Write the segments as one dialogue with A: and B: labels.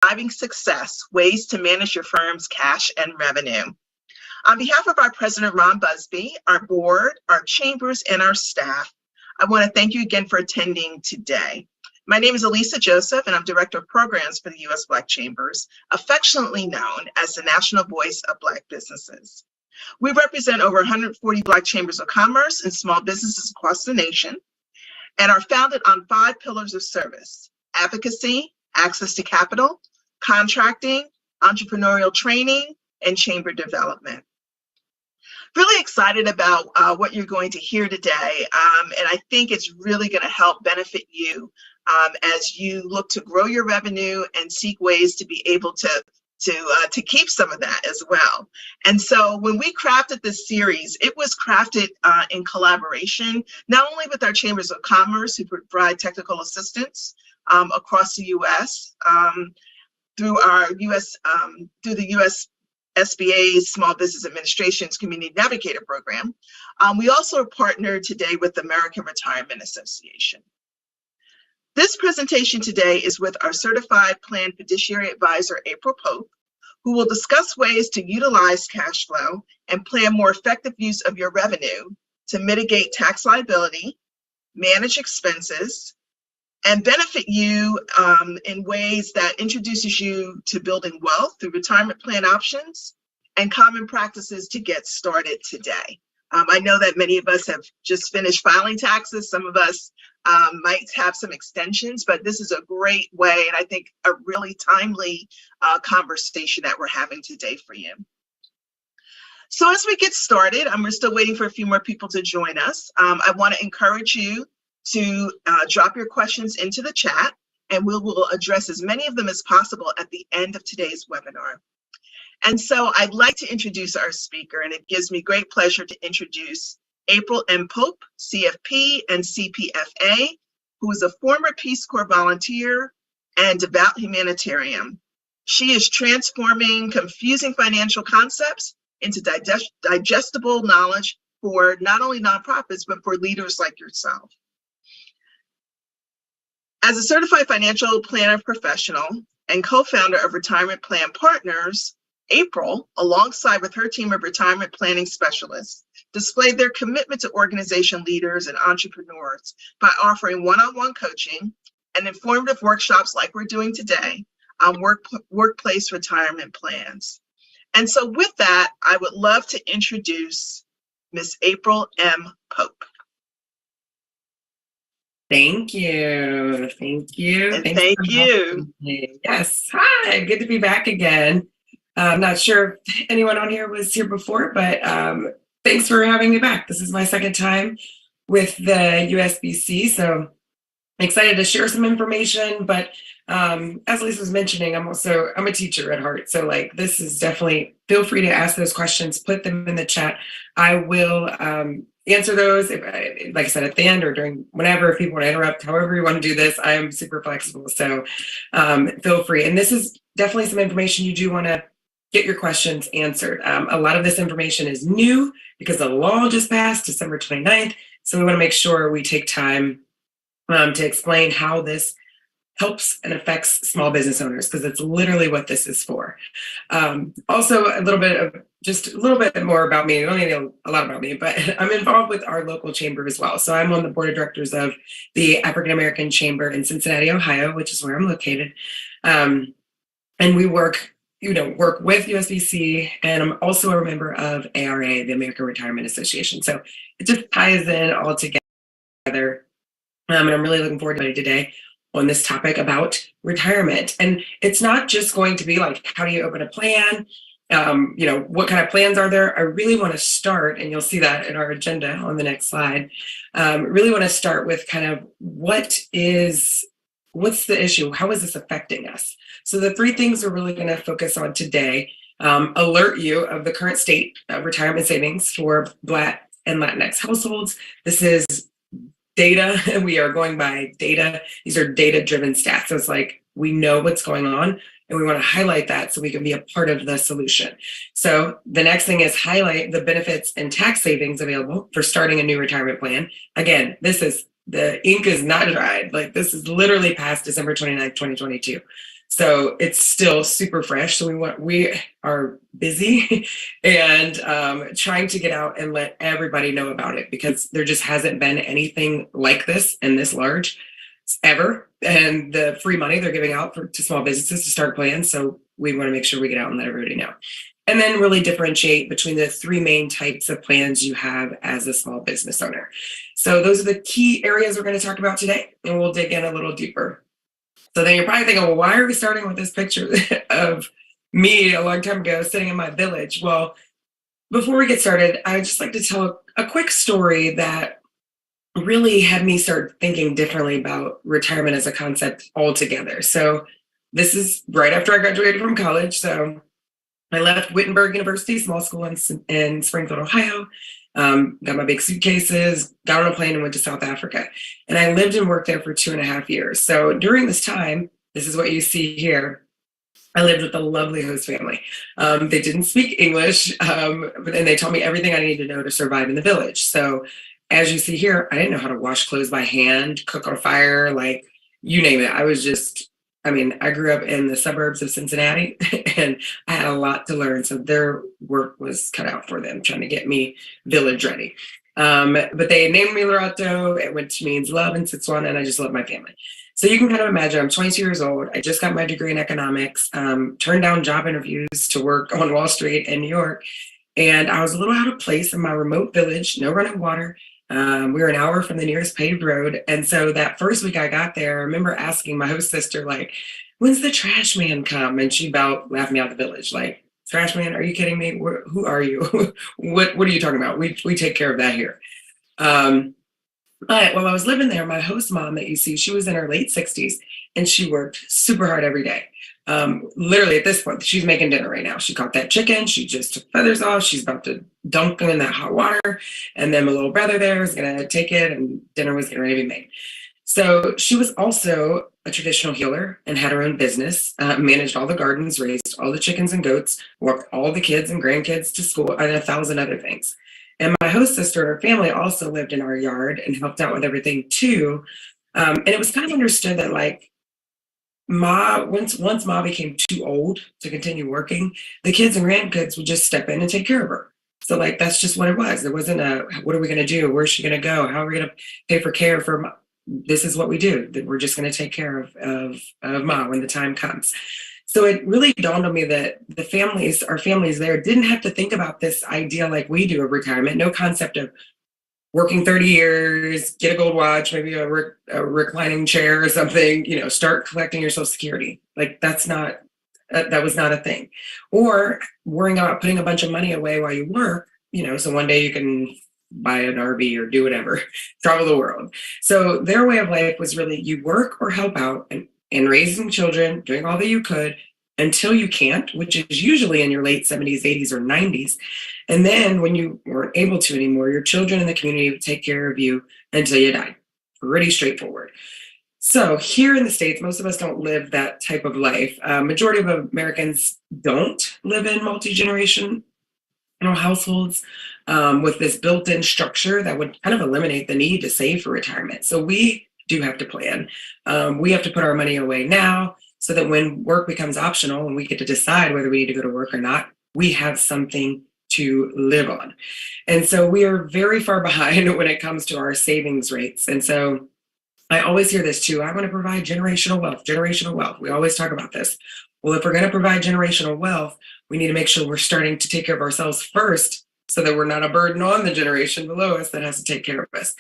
A: Driving Success, Ways to Manage Your Firm's Cash and Revenue. On behalf of our President, Ron Busby, our board, our chambers, and our staff, I want to thank you again for attending today. My name is Elisa Joseph, and I'm Director of Programs for the U.S. Black Chambers, affectionately known as the National Voice of Black Businesses. We represent over 140 Black Chambers of Commerce and small businesses across the nation, and are founded on 5 pillars of service: advocacy, access to capital, contracting, entrepreneurial training, and chamber development. Really excited about what you're going to hear today, and I think it's really going to help benefit you as you look to grow your revenue and seek ways to be able to keep some of that as well. And so when we crafted this series, it was crafted in collaboration, not only with our chambers of commerce who provide technical assistance across the U.S. Through the USBA Small Business Administration's Community Navigator Program. We also partnered today with the American Retirement Association. This presentation today is with our Certified Plan Fiduciary Advisor, April Pope, who will discuss ways to utilize cash flow and plan more effective use of your revenue to mitigate tax liability, manage expenses, and benefit you in ways that introduces you to building wealth through retirement plan options and common practices to get started today. I know that many of us have just finished filing taxes. Some of us might have some extensions, but this is a great way, and I think a really timely conversation that we're having today for you. So as we get started, we're still waiting for a few more people to join us. I want to encourage you to drop your questions into the chat, and we will address as many of them as possible at the end of today's webinar. And so I'd like to introduce our speaker, and it gives me great pleasure to introduce April M. Pope, CFP and CPFA, who is a former Peace Corps volunteer and devout humanitarian. She is transforming confusing financial concepts into digestible knowledge for not only nonprofits, but for leaders like yourself. As a certified financial planner professional and co-founder of Retirement Plan Partners, April, alongside with her team of retirement planning specialists, displayed their commitment to organization leaders and entrepreneurs by offering one-on-one coaching and informative workshops like we're doing today on workplace retirement plans. And so with that, I would love to introduce Ms. April M. Pope.
B: Thank you. Thank you.
A: And thank you.
B: Yes. Hi. Good to be back again. I'm not sure if anyone on here was here before, but thanks for having me back. This is my second time with the USBC, so I'm excited to share some information. But as Lisa was mentioning, I'm a teacher at heart. So this is definitely, feel free to ask those questions, put them in the chat. I will answer those, like I said, at the end or during whenever, if people want to interrupt, however you want to do this, I am super flexible. So feel free. And this is definitely some information you do want to get your questions answered. A lot of this information is new because the law just passed December 29th. So we want to make sure we take time to explain how this helps and affects small business owners, because it's literally what this is for. Also, a little bit more about me. You don't need to know a lot about me, but I'm involved with our local chamber as well. So I'm on the board of directors of the African American Chamber in Cincinnati, Ohio, which is where I'm located. And we work with USBC, and I'm also a member of ARA, the American Retirement Association. So it just ties in all together. And I'm really looking forward to it today on this topic about retirement. And it's not just going to be like, how do you open a plan? What kind of plans are there? I really want to start, and you'll see that in our agenda on the next slide. Really want to start with kind of what's the issue? How is this affecting us? So the 3 things we're really going to focus on today: alert you of the current state of retirement savings for Black and Latinx households. This is data, and we are going by data. These are data-driven stats. So it's like we know what's going on, and we want to highlight that so we can be a part of the solution. So the next thing is highlight the benefits and tax savings available for starting a new retirement plan. Again, the ink is not dried. This is literally past December 29th, 2022. So it's still super fresh. So we are busy and trying to get out and let everybody know about it, because there just hasn't been anything like this and this large ever. And the free money they're giving out to small businesses to start plans. So we want to make sure we get out and let everybody know. And then really differentiate between the three main types of plans you have as a small business owner. So those are the key areas we're going to talk about today, and we'll dig in a little deeper. So then you're probably thinking, well, why are we starting with this picture of me a long time ago sitting in my village? Well, before we get started, I'd just like to tell a quick story that really had me start thinking differently about retirement as a concept altogether. So this is right after I graduated from college. So I left Wittenberg University, small school in Springfield, Ohio. Got my big suitcases, got on a plane and went to South Africa. And I lived and worked there for 2.5 years. So during this time, this is what you see here. I lived with a lovely host family. They didn't speak English, and they taught me everything I needed to know to survive in the village. So as you see here, I didn't know how to wash clothes by hand, cook on a fire, like you name it. I grew up in the suburbs of Cincinnati and I had a lot to learn. So their work was cut out for them, trying to get me village ready. But they named me Lorato, which means love in Setswana, and I just love my family. So you can kind of imagine, I'm 22 years old. I just got my degree in economics, turned down job interviews to work on Wall Street in New York. And I was a little out of place in my remote village, no running water. We were an hour from the nearest paved road. And so that first week I got there, I remember asking my host sister, like, when's the trash man come? And she about laughed me out of the village. Like, trash man, are you kidding me? Who are you? What are you talking about? We take care of that here. But while I was living there, my host mom that you see, she was in her late 60s and she worked super hard every day. Literally at this point, she's making dinner right now. She caught that chicken. She just took feathers off. She's about to dunk them in that hot water. And then my little brother there is going to take it and dinner was getting ready to be made. So she was also a traditional healer and had her own business, managed all the gardens, raised all the chickens and goats, walked all the kids and grandkids to school, and 1,000 other things. And my host sister and her family also lived in our yard and helped out with everything too. And it was kind of understood that, like, once Ma became too old to continue working, the kids and grandkids would just step in and take care of her. So, like, that's just what it was. There wasn't what are we going to do? Where's she going to go? How are we going to pay for care for Ma? This is what we do. That we're just going to take care of Ma when the time comes. So it really dawned on me that our families there didn't have to think about this idea like we do of retirement. No concept of working 30 years, get a gold watch, maybe a reclining chair or something, start collecting your Social Security. Like, that was not a thing. Or worrying about putting a bunch of money away while you work, so one day you can buy an RV or do whatever, travel the world. So their way of life was really, you work or help out and raising children, doing all that you could until you can't, which is usually in your late 70s, 80s, or 90s. And then when you weren't able to anymore, your children in the community would take care of you until you died. Pretty straightforward. So here in the States, most of us don't live that type of life. Majority of Americans don't live in multi-generational households with this built-in structure that would kind of eliminate the need to save for retirement. So we do have to plan. We have to put our money away now so that when work becomes optional and we get to decide whether we need to go to work or not, we have something to live on. And so we are very far behind when it comes to our savings rates. And so I always hear this too. I want to provide generational wealth, generational wealth. We always talk about this. Well, if we're going to provide generational wealth, we need to make sure we're starting to take care of ourselves first so that we're not a burden on the generation below us that has to take care of us.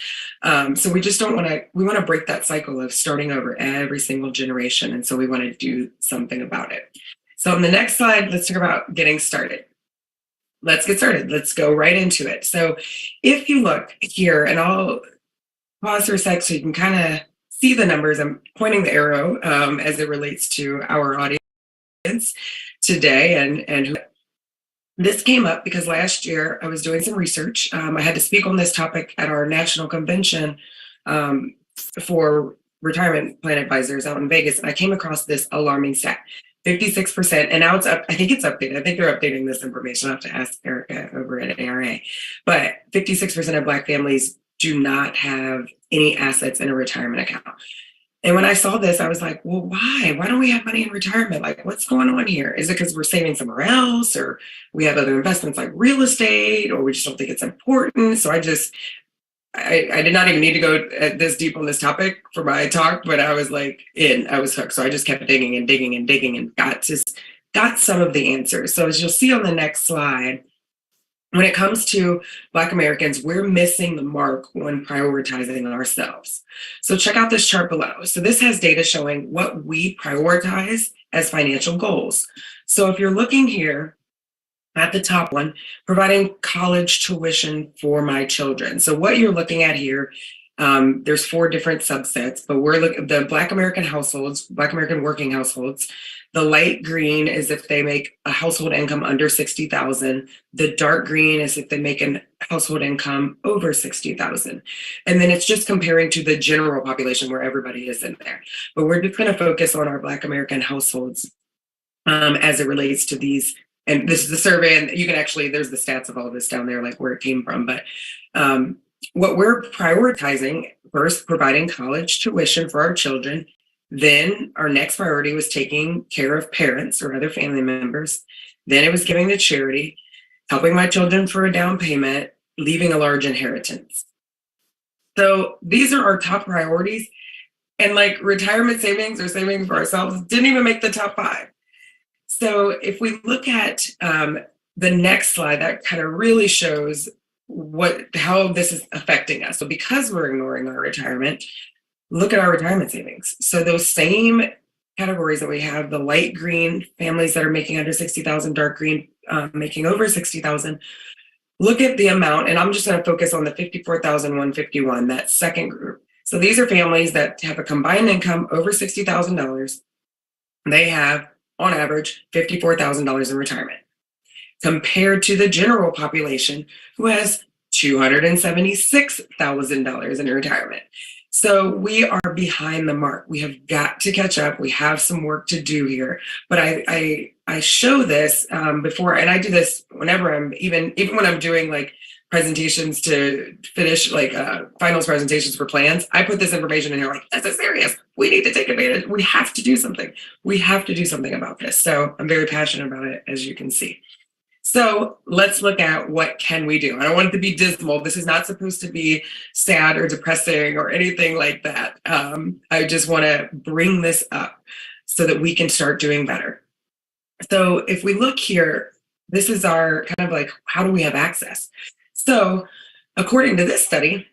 B: So we just we want to break that cycle of starting over every single generation. And so we want to do something about it. So on the next slide, let's talk about getting started. Let's get started. Let's go right into it. So if you look here, and I'll pause for a sec so you can kind of see the numbers. I'm pointing the arrow as it relates to our audience today. And this came up because last year I was doing some research. I had to speak on this topic at our national convention for retirement plan advisors out in Vegas. And I came across this alarming stat. 56%, and now it's up. I think it's updated. I think they're updating this information. I'll have to ask Erica over at ARA. But 56% of Black families do not have any assets in a retirement account. And when I saw this, I was like, well, why? Why don't we have money in retirement? Like, what's going on here? Is it because we're saving somewhere else, or we have other investments like real estate, or we just don't think it's important? So I did not even need to go this deep on this topic for my talk, but I was like I was hooked. So I just kept digging and digging and digging and got some of the answers. So as you'll see on the next slide, when it comes to Black Americans, we're missing the mark when prioritizing ourselves. So check out this chart below. So this has data showing what we prioritize as financial goals. So if you're looking here at the top one, providing college tuition for my children. So what you're looking at here, there's 4 different subsets, but we're looking at the Black American households, Black American working households. The light green is if they make a household income under 60,000. The dark green is if they make a household income over 60,000. And then it's just comparing to the general population where everybody is in there. But we're just going to focus on our Black American households as it relates to these. And this is the survey, and you can actually, there's the stats of all of this down there, like where it came from. But what we're prioritizing, first, providing college tuition for our children. Then our next priority was taking care of parents or other family members. Then it was giving to charity, helping my children for a down payment, leaving a large inheritance. So these are our top priorities. And like retirement savings or saving for ourselves didn't even make the top 5. So if we look at the next slide, that kind of really shows how this is affecting us. So because we're ignoring our retirement, look at our retirement savings. So those same categories that we have, the light green, families that are making under 60,000, dark green, making over 60,000, look at the amount, and I'm just going to focus on the 54,151, that second group. So these are families that have a combined income over $60,000. They have, on average, $54,000 in retirement, compared to the general population who has $276,000 in retirement. So we are behind the mark. We have got to catch up. We have some work to do here. But I show this before, and I do this whenever I'm even when I'm doing like presentations to finish, like finals presentations for plans. I put this information in here like, this is serious. We need to take advantage. We have to do something. We have to do something about this. So I'm very passionate about it, as you can see. So let's look at what can we do. I don't want it to be dismal. This is not supposed to be sad or depressing or anything like that. I just want to bring this up so that we can start doing better. So if we look here, this is our kind of like, how do we have access? So according to this study,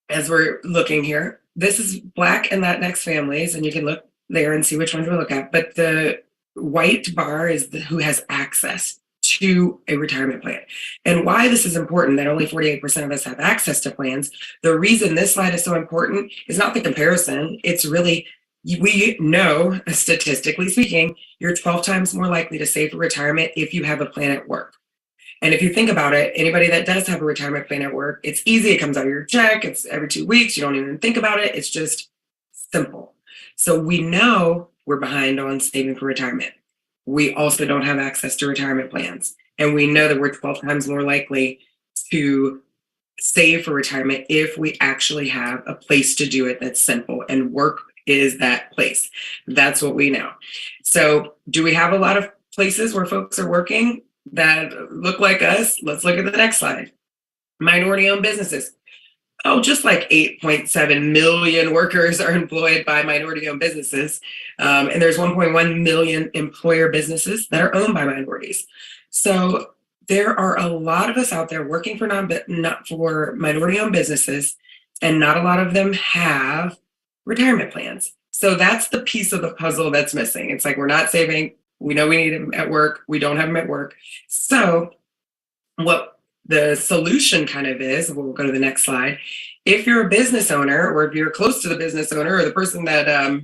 B: as we're looking here, this is Black and Latinx families, and you can look there and see which one to look at. But the white bar is who has access to a retirement plan. And why this is important, that only 48% of us have access to plans. The reason this slide is so important is not the comparison. It's really, we know, statistically speaking, you're 12 times more likely to save for retirement if you have a plan at work. And if you think about it, anybody that does have a retirement plan at work, it's easy. It comes out of your check. It's every 2 weeks. You don't even think about it. It's just simple. So we know we're behind on saving for retirement. We also don't have access to retirement plans. And we know that we're 12 times more likely to save for retirement if we actually have a place to do it that's simple, and work is that place. That's what we know. So do we have a lot of places where folks are working that look like us? Let's look at the next slide. Minority-owned businesses. Oh, just like 8.7 million workers are employed by minority-owned businesses. And there's 1.1 million employer businesses that are owned by minorities. So there are a lot of us out there working for not for minority-owned businesses, and not a lot of them have retirement plans. So that's the piece of the puzzle that's missing. It's like, we're not saving. We know we need them at work. We don't have them at work. So what the solution kind of is, we'll go to the next slide. If you're a business owner, or if you're close to the business owner or the person that,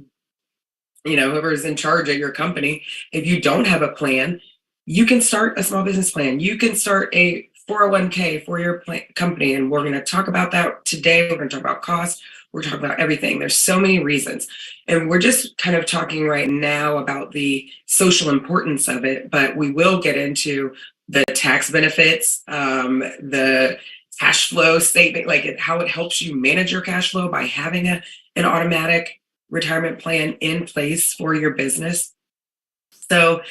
B: whoever's in charge of your company, if you don't have a plan, you can start a small business plan. You can start a 401k for your company. And we're going to talk about that today. We're going to talk about costs. We're talking about everything. There's so many reasons. And we're just kind of talking right now about the social importance of it, but we will get into the tax benefits, the cash flow statement, like how it helps you manage your cash flow by having an automatic retirement plan in place for your business. So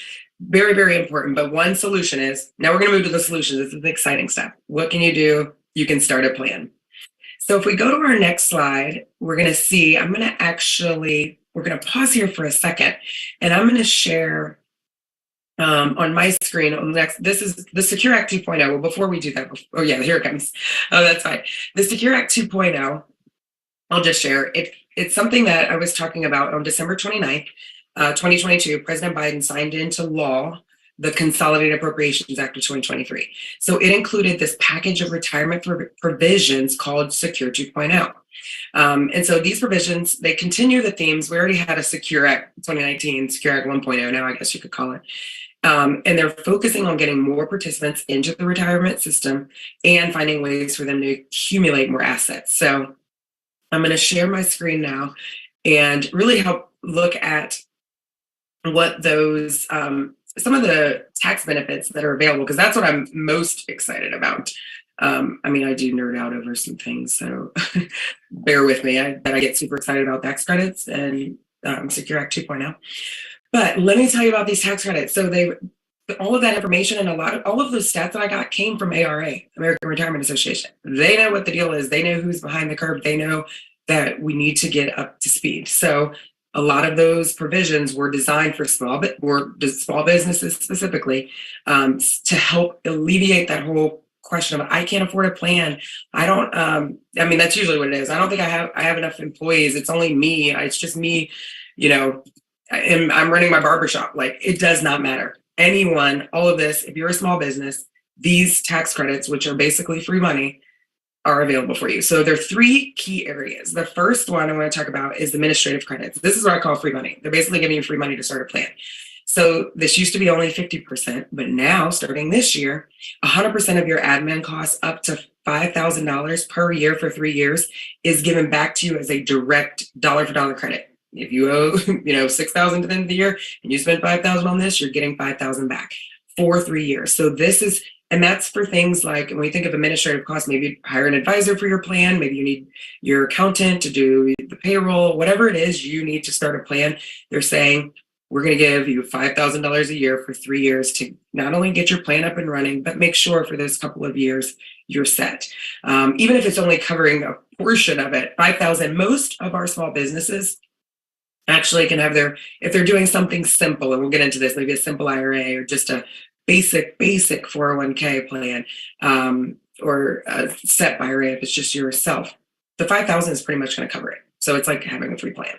B: very, very important. But one solution is, now we're going to move to the solutions. This is the exciting stuff. What can you do? You can start a plan. So if we go to our next slide, we're going to see, we're going to pause here for a second, and I'm going to share on my screen on the next, this is the Secure Act 2.0. Well, before we do that, oh yeah, here it comes. Oh, that's fine. The Secure Act 2.0, I'll just share. It's something that I was talking about on December 29th, 2022. President Biden signed into law the Consolidated Appropriations Act of 2023. So it included this package of retirement provisions called Secure 2.0. And so these provisions, they continue the themes. We already had a Secure Act 2019, Secure Act 1.0 now, I guess you could call it. And they're focusing on getting more participants into the retirement system and finding ways for them to accumulate more assets. So I'm going to share my screen now and really help look at what those, some of the tax benefits that are available, because that's what I'm most excited about. I mean, I do nerd out over some things, so bear with me. I get super excited about tax credits and Secure Act 2.0. But let me tell you about these tax credits. So all of that information and all of those stats that I got came from ARA, American Retirement Association. They know what the deal is. They know who's behind the curve. They know that we need to get up to speed. So a lot of those provisions were designed for small businesses specifically, to help alleviate that whole question of, I can't afford a plan. I don't, I mean, that's usually what it is. I don't think I have enough employees. It's only me. It's just me, and I'm running my barbershop. Like, it does not matter. Anyone, all of this, if you're a small business, these tax credits, which are basically free money, are available for you. So there are three key areas. The first one I want to talk about is administrative credits. This is what I call free money. They're basically giving you free money to start a plan. So this used to be only 50%, but now starting this year, 100% of your admin costs up to $5,000 per year for 3 years is given back to you as a direct dollar for dollar credit. If you owe, $6,000 to the end of the year and you spend $5,000 on this, you're getting $5,000 back for 3 years. So and that's for things like, when we think of administrative costs, maybe you hire an advisor for your plan, maybe you need your accountant to do the payroll, whatever it is, you need to start a plan. They're saying, we're going to give you $5,000 a year for 3 years to not only get your plan up and running, but make sure for those couple of years you're set. Even if it's only covering a portion of it, $5,000, most of our small businesses actually can have if they're doing something simple, and we'll get into this, maybe a simple IRA or just a basic 401k plan, or a SEP IRA if it's just yourself, the $5,000 is pretty much going to cover it. So it's like having a free plan.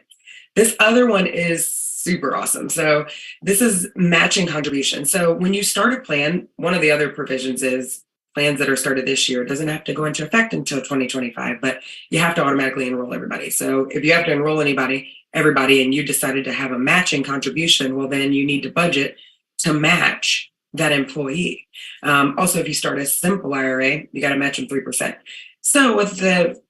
B: This other one is super awesome. So this is matching contribution. So when you start a plan, one of the other provisions is plans that are started this year, it doesn't have to go into effect until 2025, but you have to automatically enroll everybody. So if you have to enroll everybody and you decided to have a matching contribution, well, then you need to budget to match that employee. Also, if you start a simple IRA, you got to match them 3%. So with the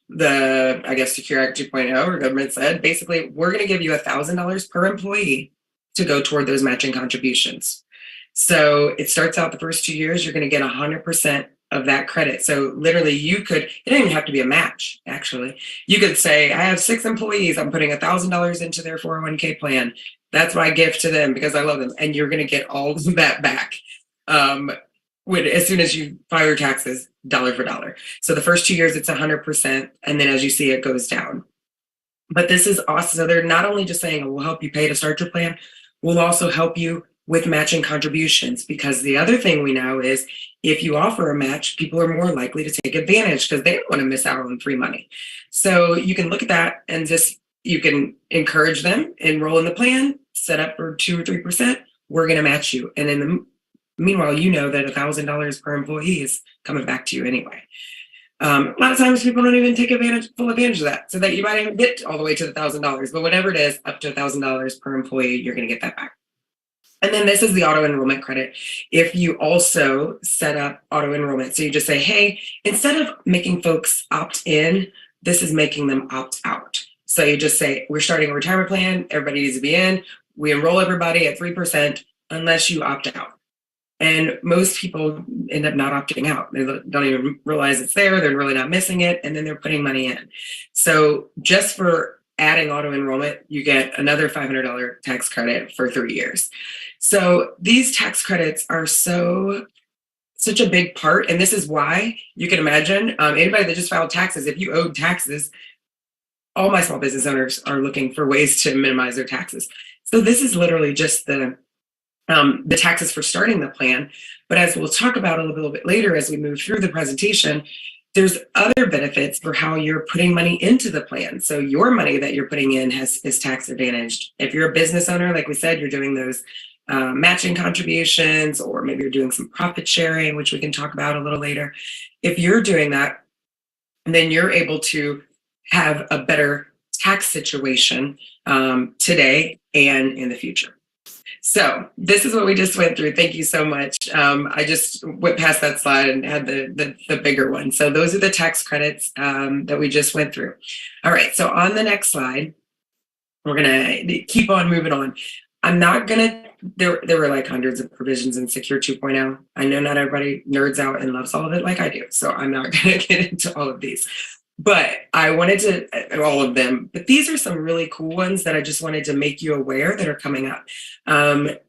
B: I guess Secure Act 2.0, or government said, basically, we're going to give you $1,000 per employee to go toward those matching contributions. So it starts out the first 2 years, you're going to get 100% of that credit. So literally it doesn't even have to be a match, actually. You could say, I have 6 employees, I'm putting $1,000 into their 401k plan. That's my gift to them because I love them. And you're going to get all of that back as soon as you file your taxes, dollar for dollar. So the first 2 years, it's 100%. And then as you see, it goes down. But this is awesome. So they're not only just saying, we'll help you pay to start your plan, we'll also help you with matching contributions, because the other thing we know is if you offer a match, people are more likely to take advantage because they don't want to miss out on free money. So you can look at that and you can encourage them, enroll in the plan, set up for 2 or 3%. We're going to match you. And in the meanwhile, you know that $1,000 per employee is coming back to you anyway. A lot of times people don't even take full advantage of that, so that you might even get all the way to the $1,000. But whatever it is, up to $1,000 per employee, you're going to get that back. And then this is the auto enrollment credit. If you also set up auto enrollment, so you just say, hey, instead of making folks opt in, this is making them opt out. So you just say, we're starting a retirement plan. Everybody needs to be in. We enroll everybody at 3% unless you opt out. And most people end up not opting out. They don't even realize it's there. They're really not missing it. And then they're putting money in. So just for adding auto enrollment, you get another $500 tax credit for 3 years. So these tax credits are such a big part. And this is why you can imagine anybody that just filed taxes, if you owed taxes, all my small business owners are looking for ways to minimize their taxes. So this is literally just the taxes for starting the plan. But as we'll talk about a little bit later as we move through the presentation, there's other benefits for how you're putting money into the plan. So your money that you're putting in is tax advantaged. If you're a business owner, like we said, you're doing those matching contributions, or maybe you're doing some profit sharing, which we can talk about a little later. If you're doing that, then you're able to have a better tax situation today and in the future. So this is what we just went through. Thank you so much. I just went past that slide and had the bigger one. So those are the tax credits that we just went through. All right, so on the next slide, we're gonna keep on moving on. I'm not gonna, there were like hundreds of provisions in Secure 2.0. I know not everybody nerds out and loves all of it like I do, so I'm not gonna get into all of these. But I wanted to, all of them, but these are some really cool ones that I just wanted to make you aware that are coming up.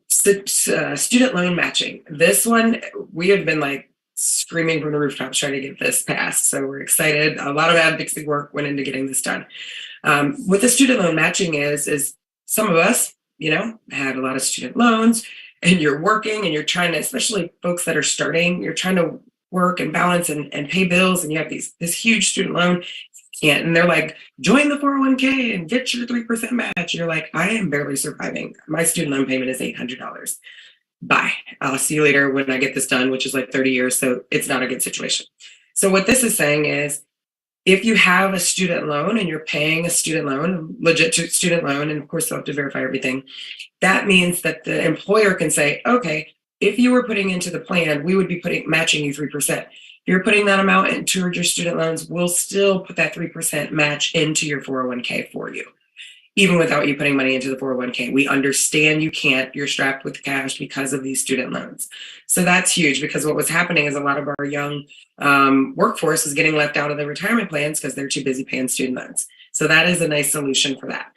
B: Student loan matching. This one, we have been like screaming from the rooftops trying to get this passed. So we're excited. A lot of advocacy work went into getting this done. What the student loan matching is some of us, had a lot of student loans, and you're working and you're trying to, especially folks that are starting, you're trying to work and balance and pay bills, and you have this huge student loan, and they're like, join the 401k and get your 3% match. And you're like, I am barely surviving. My student loan payment is $800. Bye. I'll see you later when I get this done, which is like 30 years. So it's not a good situation. So what this is saying is, if you have a student loan and you're paying a student loan, legit student loan, and of course they'll have to verify everything, that means that the employer can say, okay, if you were putting into the plan, we would be matching you 3%. If you're putting that amount into your student loans, we'll still put that 3% match into your 401k for you, even without you putting money into the 401k. We understand you can't, you're strapped with cash because of these student loans. So that's huge, because what was happening is a lot of our young workforce is getting left out of the retirement plans because they're too busy paying student loans. So that is a nice solution for that.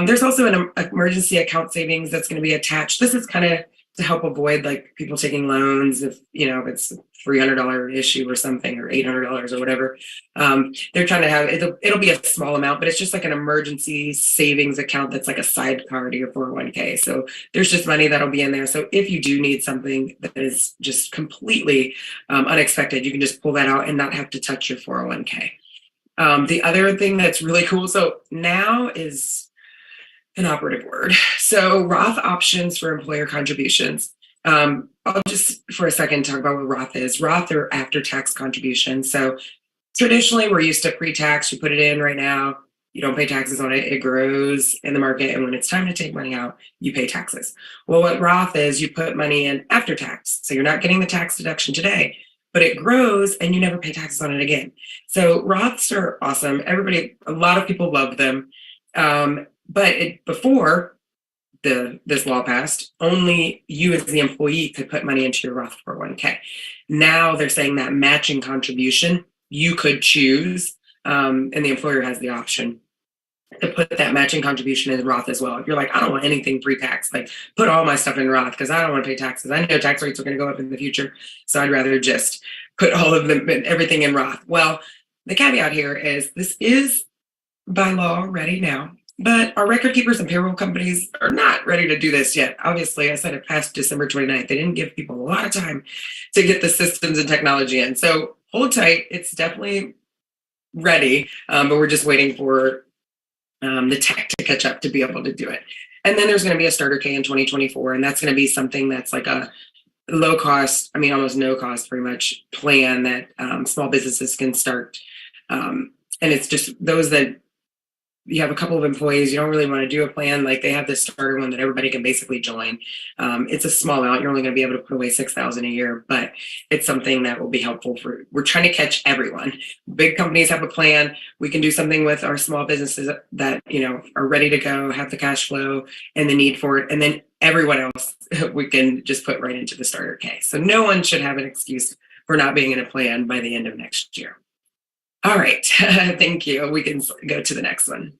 B: There's also an emergency account savings that's going to be attached. This is kind of to help avoid like people taking loans if it's a $300 issue or something, or $800 or whatever. They're trying to have it'll be a small amount, but it's just like an emergency savings account that's like a sidecar to your 401k. So there's just money that'll be in there. So if you do need something that is just completely unexpected, you can just pull that out and not have to touch your 401k. The other thing that's really cool, so now is an operative word. So Roth options for employer contributions. I'll just for a second talk about what Roth is. Roth are after-tax contributions. So traditionally we're used to pre-tax. You put it in right now, you don't pay taxes on it. It grows in the market, and when it's time to take money out, you pay taxes. Well, what Roth is, you put money in after tax. So you're not getting the tax deduction today, but it grows and you never pay taxes on it again. So Roths are awesome. A lot of people love them. But before this law passed, only you as the employee could put money into your Roth 401k. Now they're saying that matching contribution, you could choose, and the employer has the option to put that matching contribution in Roth as well. If you're like, I don't want anything pre-tax, like put all my stuff in Roth because I don't want to pay taxes. I know tax rates are going to go up in the future, so I'd rather just put all of them, everything in Roth. Well, the caveat here is this is by law ready now. But our record keepers and payroll companies are not ready to do this yet. Obviously, I said it passed December 29th. They didn't give people a lot of time to get the systems and technology in. So hold tight. It's definitely ready, but we're just waiting for the tech to catch up to be able to do it. And then there's going to be a starter K in 2024, and that's going to be something that's like a low cost, almost no cost pretty much plan that small businesses can start. And it's just those that you have a couple of employees, you don't really want to do a plan, like they have this starter one that everybody can basically join. It's a small amount. You're only going to be able to put away $6,000 a year, but it's something that will be helpful we're trying to catch everyone. Big companies have a plan. We can do something with our small businesses that, are ready to go, have the cash flow and the need for it. And then everyone else we can just put right into the starter K. So no one should have an excuse for not being in a plan by the end of next year. All right. Thank you. We can go to the next one.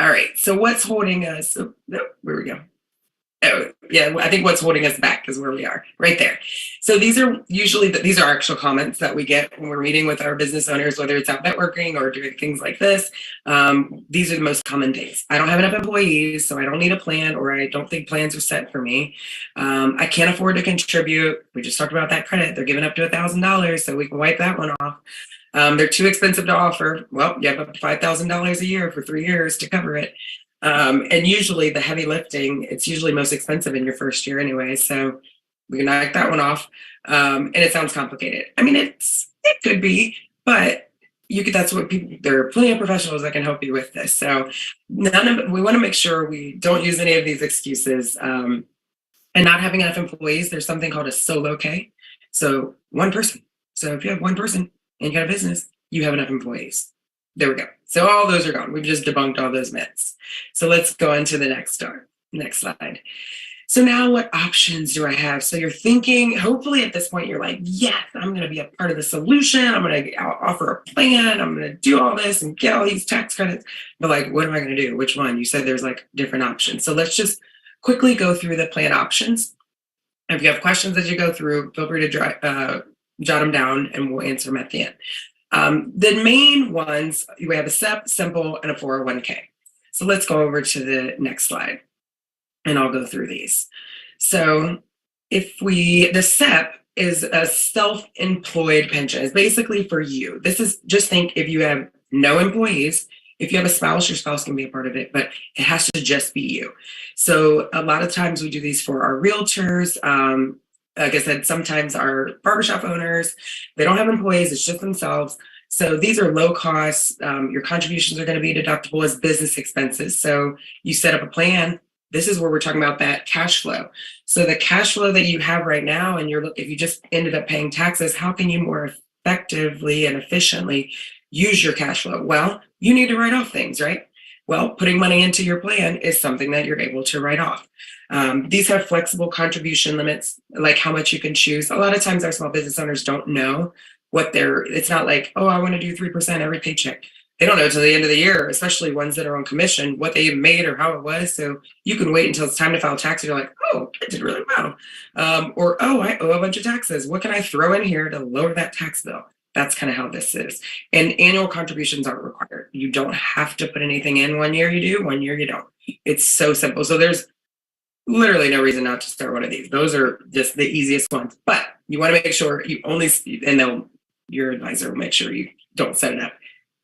B: All right. So what's holding us? Oh, no, where we go. Oh, yeah, I think what's holding us back is where we are, right there. So these are usually these are actual comments that we get when we're meeting with our business owners, whether it's out networking or doing things like this. These are the most common things. I don't have enough employees, so I don't need a plan, or I don't think plans are set for me. I can't afford to contribute. We just talked about that credit. They're giving up to $1,000, so we can wipe that one off. They're too expensive to offer. Well, you have up to $5,000 a year for 3 years to cover it. And usually the heavy lifting, it's usually most expensive in your first year anyway. So we can knock that one off. And it sounds complicated. I mean, it could be, but that's what there are plenty of professionals that can help you with this. So we want to make sure we don't use any of these excuses. And not having enough employees, there's something called a solo K. So one person. So if you have one person and you got a business, you have enough employees. There we go. So all those are gone. We've just debunked all those myths. So let's go into the next slide. So now what options do I have? So you're thinking, hopefully at this point, you're like, yes, I'm going to be a part of the solution. I'm going to offer a plan. I'm going to do all this and get all these tax credits. But like, what am I going to do? Which one? You said there's like different options. So let's just quickly go through the plan options. If you have questions as you go through, feel free to jot them down and we'll answer them at the end. The main ones, we have a SEP, simple, and a 401k. So let's go over to the next slide and I'll go through these. So the SEP is a self-employed pension. It's basically for you. This is, just think if you have no employees, if you have a spouse, your spouse can be a part of it, but it has to just be you. So a lot of times we do these for our realtors. Like I said, sometimes our barbershop owners, they don't have employees, it's just themselves. So these are low costs. Your contributions are going to be deductible as business expenses. So you set up a plan. This is where we're talking about that cash flow. So the cash flow that you have right now, and if you just ended up paying taxes, how can you more effectively and efficiently use your cash flow? Well, you need to write off things, right? Well, putting money into your plan is something that you're able to write off. These have flexible contribution limits, like how much you can choose. A lot of times our small business owners don't know it's not like, oh, I want to do 3% every paycheck. They don't know until the end of the year, especially ones that are on commission, what they made or how it was. So you can wait until it's time to file taxes. You're like, oh, I did really well. Or, oh, I owe a bunch of taxes. What can I throw in here to lower that tax bill? That's kind of how this is. And annual contributions aren't required. You don't have to put anything in. 1 year you do, 1 year you don't. It's so simple. So there's literally no reason not to start one of these. Those are just the easiest ones. But you want to make sure your advisor will make sure you don't set it up.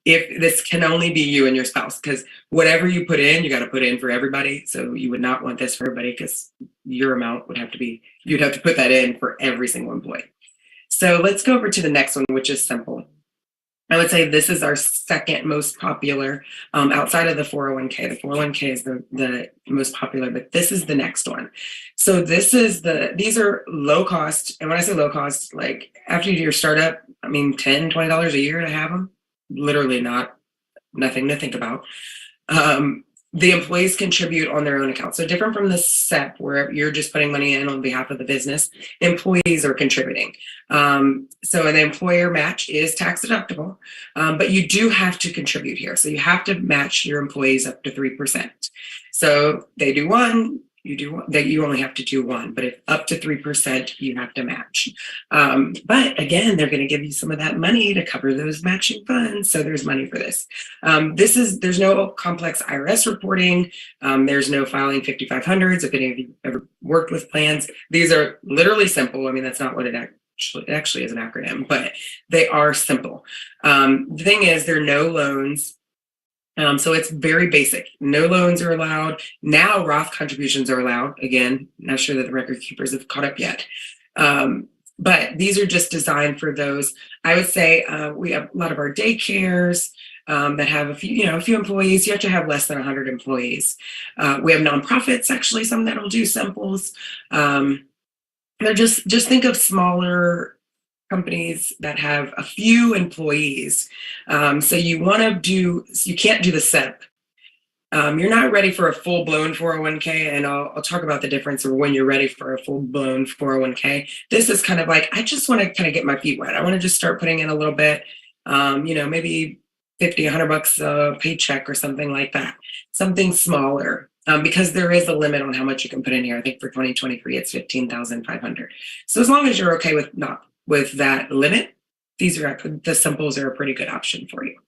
B: If this can only be you and your spouse, because whatever you put in, you got to put in for everybody. So you would not want this for everybody because your amount you'd have to put that in for every single employee. So let's go over to the next one, which is simple. I would say this is our second most popular outside of the 401k. The 401k is the most popular, but this is the next one. So these are low cost. And when I say low cost, like after you do your startup, I mean, $10, $20 a year to have them, literally nothing to think about. The employees contribute on their own account. So different from the SEP where you're just putting money in on behalf of the business, employees are contributing. So an employer match is tax deductible, but you do have to contribute here. So you have to match your employees up to 3%. So they do one, you only have to do one, but if up to 3%, you have to match. But again, they're going to give you some of that money to cover those matching funds. So there's money for this. There's no complex IRS reporting. There's no filing 5500s. If any of you ever worked with plans, these are literally simple. I mean, that's not what it actually is an acronym, but they are simple. The thing is, there are no loans. So it's very basic. No loans are allowed. Now Roth contributions are allowed. Again, not sure that the record keepers have caught up yet. But these are just designed for those. I would say we have a lot of our daycares that have a few employees. You have to have less than 100 employees. We have nonprofits, actually, some that'll do simples. They're just think of smaller companies that have a few employees. So you can't do the SEP. You're not ready for a full-blown 401k, and I'll talk about the difference or when you're ready for a full-blown 401k. This is kind of like, I just want to kind of get my feet wet. I want to just start putting in a little bit, maybe 50, $100 a paycheck or something like that, something smaller. Because there is a limit on how much you can put in here. I think for 2023, it's 15,500. So as long as you're okay with that limit, the simples are a pretty good option for you.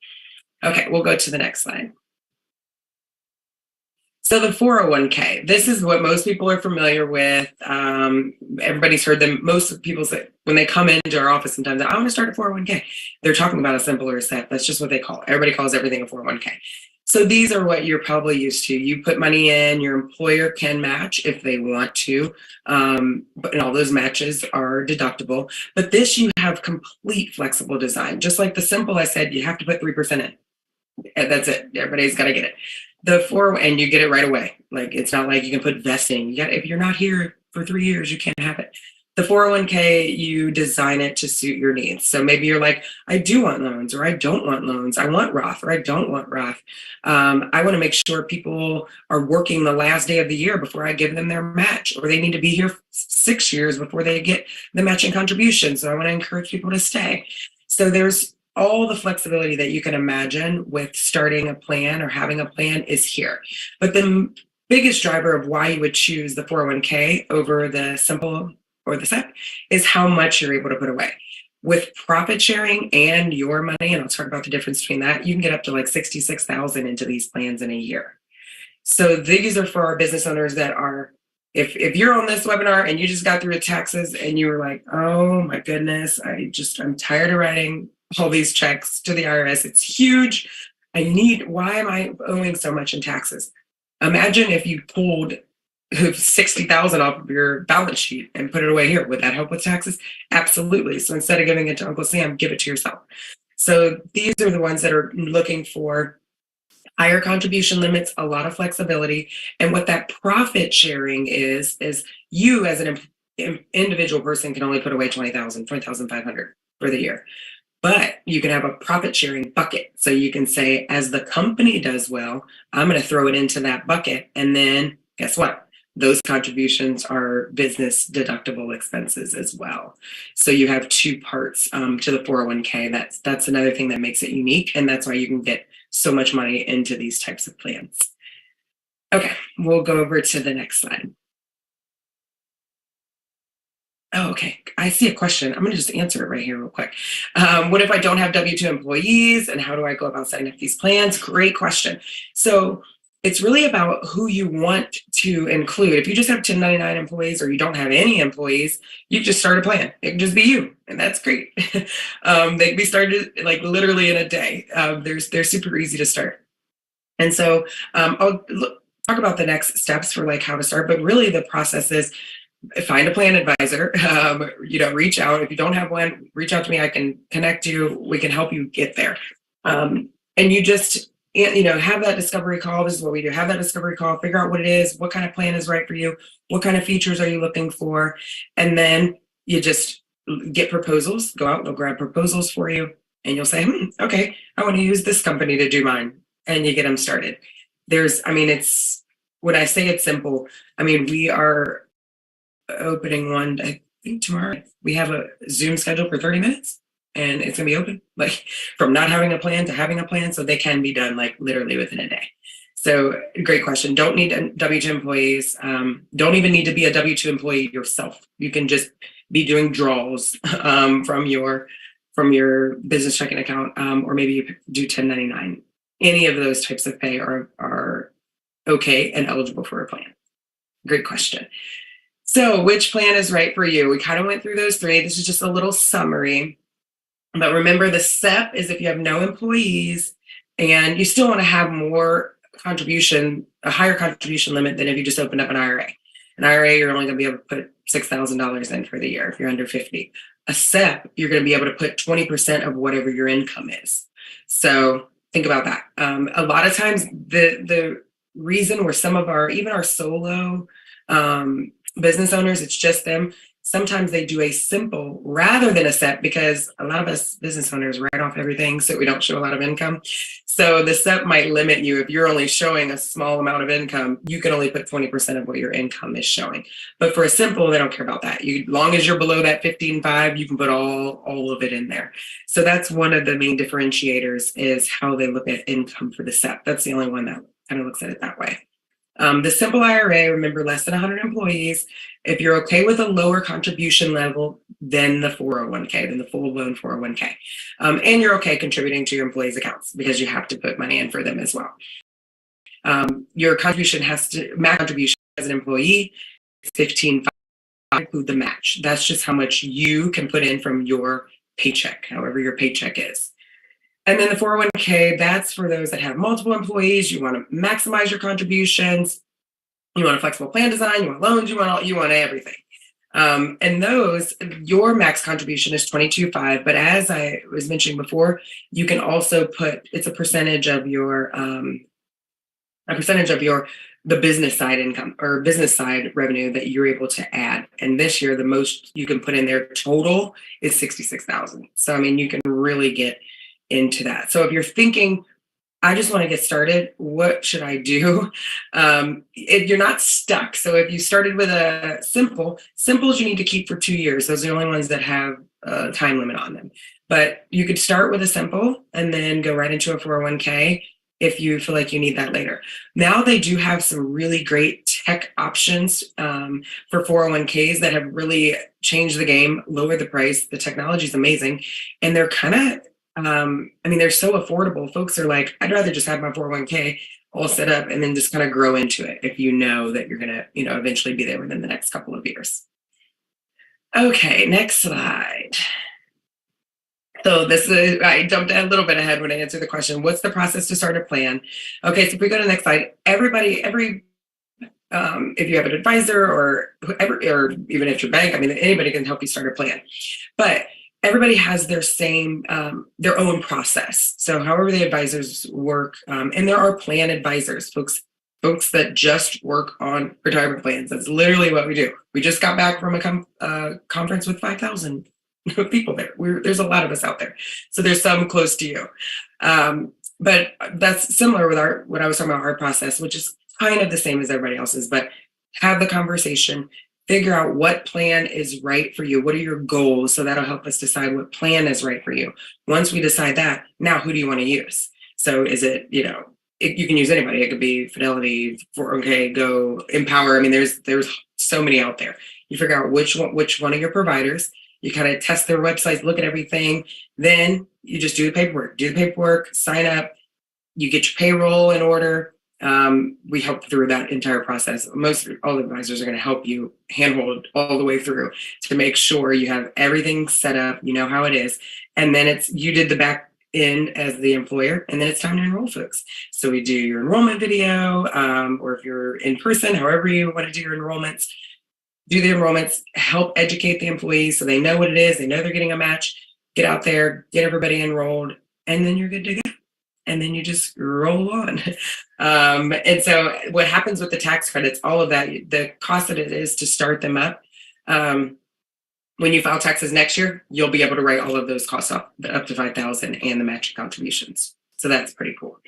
B: Okay, we'll go to the next slide. So the 401k, this is what most people are familiar with. Everybody's heard them. Most people say when they come into our office sometimes, I want to start a 401k. They're talking about a simpler SEP. That's just what they call it. Everybody calls everything a 401k. So these are what you're probably used to. You put money in, your employer can match if they want to, and all those matches are deductible. But this, you have complete flexible design. Just like the simple, I said, you have to put 3% in. And that's it. Everybody's got to get it. And you get it right away. Like, it's not like you can put vesting. If you're not here for 3 years, you can't have it. The 401k, you design it to suit your needs. So maybe you're like, I do want loans, or I don't want loans. I want Roth, or I don't want Roth. I want to make sure people are working the last day of the year before I give them their match, or they need to be here 6 years before they get the matching contribution. So I want to encourage people to stay. So there's all the flexibility that you can imagine with starting a plan or having a plan is here. But the biggest driver of why you would choose the 401k over the simple or the SEP is how much you're able to put away. With profit sharing and your money, and I'll talk about the difference between that, you can get up to like 66,000 into these plans in a year. So these are for our business owners that are, if you're on this webinar and you just got through the taxes and you were like, oh my goodness, I'm tired of writing all these checks to the IRS. It's huge. Why am I owing so much in taxes? Imagine if you pulled 60,000 off of your balance sheet and put it away here. Would that help with taxes? Absolutely. So instead of giving it to Uncle Sam, give it to yourself. So these are the ones that are looking for higher contribution limits, a lot of flexibility. And what that profit sharing is you as an individual person can only put away 20,500 for the year. But you can have a profit sharing bucket. So you can say, as the company does well, I'm going to throw it into that bucket. And then guess what? Those contributions are business deductible expenses as well. So you have two parts to the 401k. That's another thing that makes it unique. And that's why you can get so much money into these types of plans. Okay, we'll go over to the next slide. Oh, okay. I see a question. I'm going to just answer it right here real quick. What if I don't have W-2 employees, and how do I go about setting up these plans? Great question. So it's really about who you want to include. If you just have 1099 employees, or you don't have any employees, you just start a plan. It can just be you, and that's great. They can be started like literally in a day. They're super easy to start. And so I'll talk about the next steps for like how to start, but really the process is find a plan advisor, reach out. If you don't have one, reach out to me. I can connect you. We can help you get there. And you just, have that discovery call. This is what we do. Have that discovery call, figure out what it is, what kind of plan is right for you, what kind of features are you looking for? And then you just get proposals, go out, they'll grab proposals for you. And you'll say, okay, I want to use this company to do mine. And you get them started. When I say it's simple, we are opening one, I think tomorrow. We have a Zoom scheduled for 30 minutes and it's gonna be open, like from not having a plan to having a plan. So they can be done like literally within a day. So great question. Don't need W-2 employees. Don't even need to be a W-2 employee yourself. You can just be doing draws from your business checking account, or maybe you do 1099. Any of those types of pay are okay and eligible for a plan. Great question. So which plan is right for you? We kind of went through those three. This is just a little summary. But remember, the SEP is if you have no employees and you still want to have more contribution, a higher contribution limit than if you just opened up an IRA. An IRA, you're only going to be able to put $6,000 in for the year if you're under 50. A SEP, you're going to be able to put 20% of whatever your income is. So think about that. A lot of times the reason where even our solo business owners, it's just them, sometimes they do a simple rather than a SEP, because a lot of us business owners write off everything so we don't show a lot of income. So the SEP might limit you. If you're only showing a small amount of income, you can only put 20% of what your income is showing. But for a simple, they don't care about that. As long as you're below that 15.5, you can put all of it in there. So that's one of the main differentiators, is how they look at income for the SEP. That's the only one that kind of looks at it that way. The simple IRA, remember, less than 100 employees. If you're okay with a lower contribution level than the 401k, than the full blown 401k, and you're okay contributing to your employees' accounts, because you have to put money in for them as well. Your contribution max contribution as an employee is 15.5, include the match. That's just how much you can put in from your paycheck, however your paycheck is. And then the 401k, that's for those that have multiple employees. You want to maximize your contributions. You want a flexible plan design. You want loans. You want everything. And those, your max contribution is 22.5. But as I was mentioning before, you can also put, it's a percentage of your the business side income or business side revenue that you're able to add. And this year, the most you can put in there total is $66,000. So I mean, you can really get into that. So if you're thinking, I just want to get started, what should I do? If you're not stuck. So if you started with a simples you need to keep for 2 years. Those are the only ones that have a time limit on them. But you could start with a simple and then go right into a 401k if you feel like you need that later. Now they do have some really great tech options for 401ks that have really changed the game, lowered the price. The technology is amazing. And they're kind of, they're so affordable. Folks are like, I'd rather just have my 401k all set up and then just kind of grow into it if you know that you're going to, eventually be there within the next couple of years. Okay, next slide. So I jumped a little bit ahead when I answered the question, what's the process to start a plan? Okay, so if we go to the next slide, if you have an advisor or whoever, or even if your bank, anybody can help you start a plan. But everybody has their own process. So however the advisors work, and there are plan advisors, folks that just work on retirement plans. That's literally what we do. We just got back from a conference with 5,000 people there. There's a lot of us out there. So there's some close to you. But that's similar with what I was talking about, our process, which is kind of the same as everybody else's, but have the conversation, figure out what plan is right for you. What are your goals? So that'll help us decide what plan is right for you. Once we decide that, now who do you want to use? So is it, you can use anybody. It could be Fidelity, 401k, Go, Empower. There's so many out there. You figure out which one of your providers. You kind of test their websites, look at everything. Then you just do the paperwork, sign up. You get your payroll in order. We help through that entire process. All the advisors are going to help you handhold all the way through to make sure you have everything set up, you know how it is. And then you did the back end as the employer, and then it's time to enroll folks. So we do your enrollment video, or if you're in person, however you want to do your enrollments, help educate the employees so they know what it is, they know they're getting a match, get out there, get everybody enrolled, and then you're good to go. And then you just roll on. And so what happens with the tax credits, all of that, the cost that it is to start them up, when you file taxes next year, you'll be able to write all of those costs off, up to $5,000 and the matching contributions. So that's pretty cool.